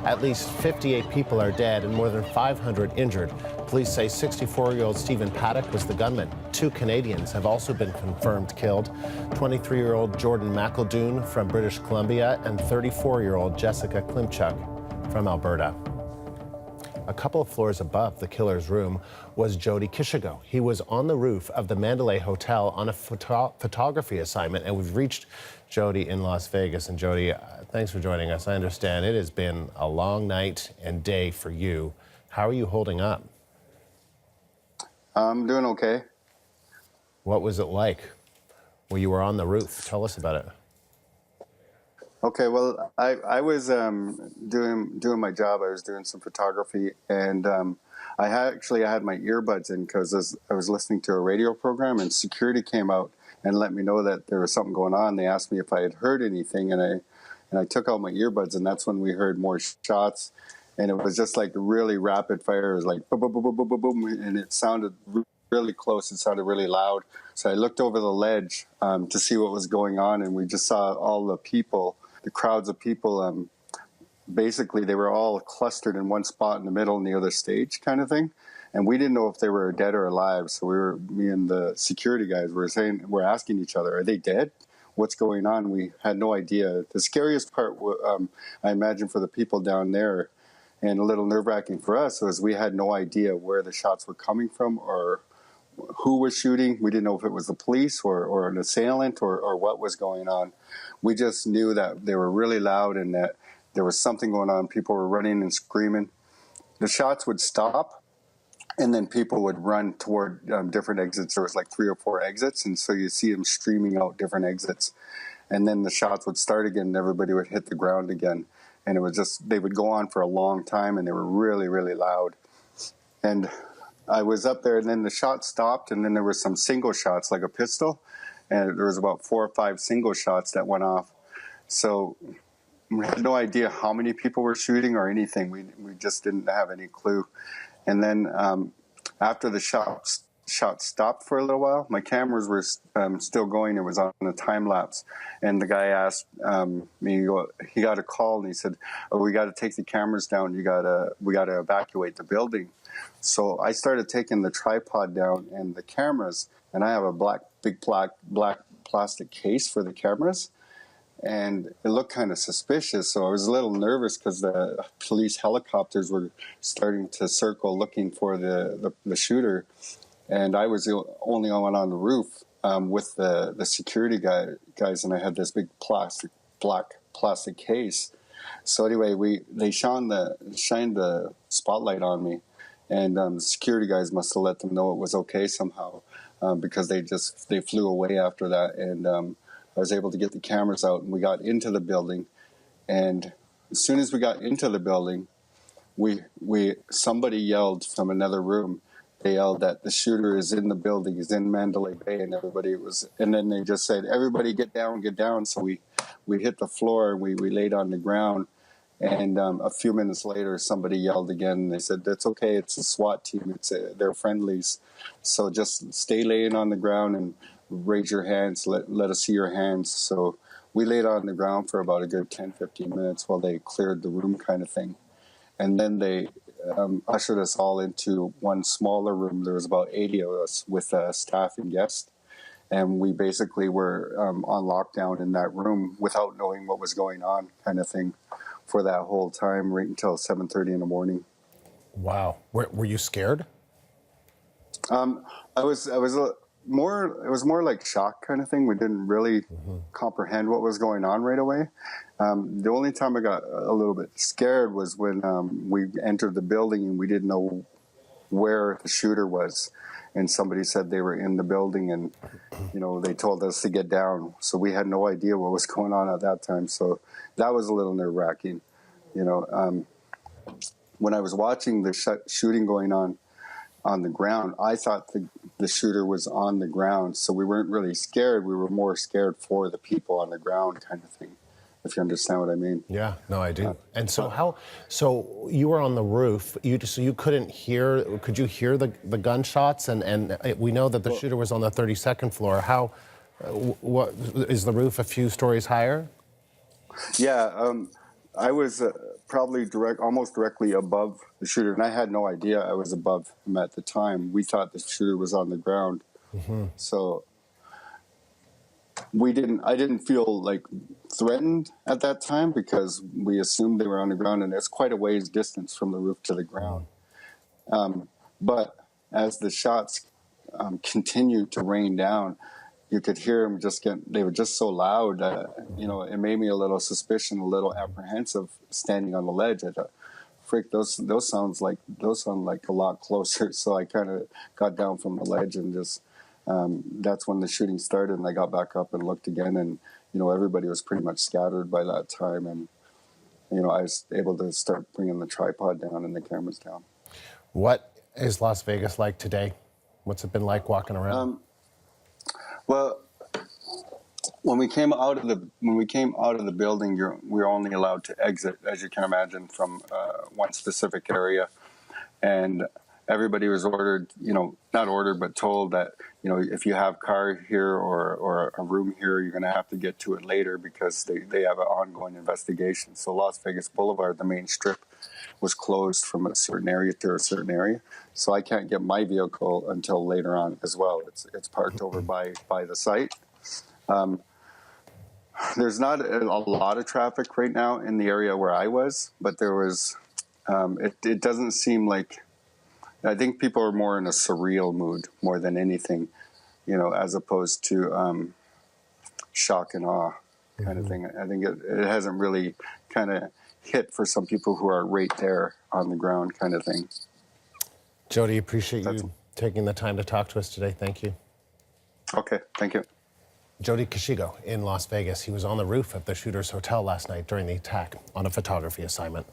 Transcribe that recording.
At least 58 people are dead and more than 500 injured. Police say 64-year-old Stephen Paddock was the gunman. 2 Canadians have also been confirmed killed. 23-year-old Jordan McEldoon from British Columbia and 34-year-old Jessica Klimchuk from Alberta. A couple of floors above the killer's room was Jody Kishigo. He was on the roof of the Mandalay Hotel on a photography assignment, and we've reached Jody in Las Vegas. And Jody, thanks for joining us. I understand it has been a long night and day for you. How are you holding up? I'm doing okay. What was it like when you were on the roof? Tell us about it. Okay, well, I was doing my job. I was doing some photography, and I had my earbuds in because I was listening to a radio program, and security came out and let me know that there was something going on. They asked me if I had heard anything, and I took out my earbuds, and that's when we heard more shots, and it was just like really rapid fire. It was like boom, boom, boom, boom, boom, boom, boom, and it sounded really close. It sounded really loud. So I looked over the ledge to see what was going on, and we just saw all the people. The crowds of people, basically they were all clustered in one spot in the middle near the stage kind of thing. And we didn't know if they were dead or alive. So me and the security guys we're asking each other, are they dead? What's going on? We had no idea. The scariest part, I imagine for the people down there, and a little nerve-wracking for us, was we had no idea where the shots were coming from or who was shooting. We didn't know if it was the police or an assailant or what was going on. We just knew that they were really loud and that there was something going on. People were running and screaming. The shots would stop, and then people would run toward different exits. There was like 3 or 4 exits, and so you see them streaming out different exits. And then the shots would start again, and everybody would hit the ground again. And it was just, they would go on for a long time, and they were really, really loud. And I was up there, and then the shot stopped, and then there were some single shots, like a pistol, and there was about 4 or 5 single shots that went off. So we had no idea how many people were shooting or anything. We just didn't have any clue. And then after the shot stopped for a little while, my cameras were still going. It was on a time lapse, and the guy asked me. He got a call, and he said, "Oh, we got to take the cameras down. We got to evacuate the building." So I started taking the tripod down and the cameras, and I have a big black plastic case for the cameras, and it looked kind of suspicious. So I was a little nervous because the police helicopters were starting to circle looking for the shooter, and I was the only one on the roof with the security guys, and I had this big black plastic case. So anyway, they shined the spotlight on me. And the security guys must have let them know it was okay somehow, because they flew away after that. And I was able to get the cameras out, and we got into the building. And as soon as we got into the building, somebody yelled from another room. They yelled that the shooter is in the building, is in Mandalay Bay, and and then they just said, "Everybody get down, get down." So we hit the floor, and we laid on the ground. And a few minutes later, somebody yelled again. They said, "That's okay. It's a SWAT team. They're friendlies. So just stay laying on the ground and raise your hands. Let us see your hands." So we laid on the ground for about a good 10, 15 minutes while they cleared the room kind of thing. And then they ushered us all into one smaller room. There was about 80 of us with staff and guests. And we basically were on lockdown in that room without knowing what was going on kind of thing, for that whole time, right until 7:30 in the morning. Wow. Were you scared? I was more. It was more like shock kind of thing. We didn't really comprehend what was going on right away. The only time I got a little bit scared was when we entered the building and we didn't know where the shooter was, and somebody said they were in the building, and they told us to get down. So we had no idea what was going on at that time. So that was a little nerve-wracking. When I was watching the shooting going on the ground, I thought the shooter was on the ground. So we weren't really scared. We were more scared for the people on the ground kind of thing, if you understand what I mean. Yeah, no, I do. And so so you were on the roof, you couldn't hear, could you hear the gunshots? And we know that the shooter was on the 32nd floor. What is the roof a few stories higher? Yeah, I was probably almost directly above the shooter, and I had no idea I was above him at the time. We thought the shooter was on the ground, so I didn't feel like threatened at that time because we assumed they were on the ground, and it's quite a ways distance from the roof to the ground. But as the shots continued to rain down, you could hear them they were just so loud that, it made me a little a little apprehensive standing on the ledge. I thought, frick, those sound like a lot closer. So I kind of got down from the ledge and just, that's when the shooting started, and I got back up and looked again, and, everybody was pretty much scattered by that time. And, I was able to start bringing the tripod down and the cameras down. What is Las Vegas like today? What's it been like walking around? Well, when we came out of the building, we were only allowed to exit, as you can imagine, from one specific area, and everybody was ordered, not ordered, but told that, if you have car here or a room here, you're going to have to get to it later because they have an ongoing investigation. So Las Vegas Boulevard, the main strip, was closed from a certain area to a certain area. So I can't get my vehicle until later on as well. It's parked over by the site. There's not a lot of traffic right now in the area where I was, but there was, it doesn't seem like, I think people are more in a surreal mood more than anything, as opposed to shock and awe kind of thing. I think it hasn't really kind of hit for some people who are right there on the ground kind of thing. Jody, appreciate you taking the time to talk to us today. Thank you. Okay, thank you. Jody Kashigo in Las Vegas. He was on the roof of the Shooter's Hotel last night during the attack on a photography assignment.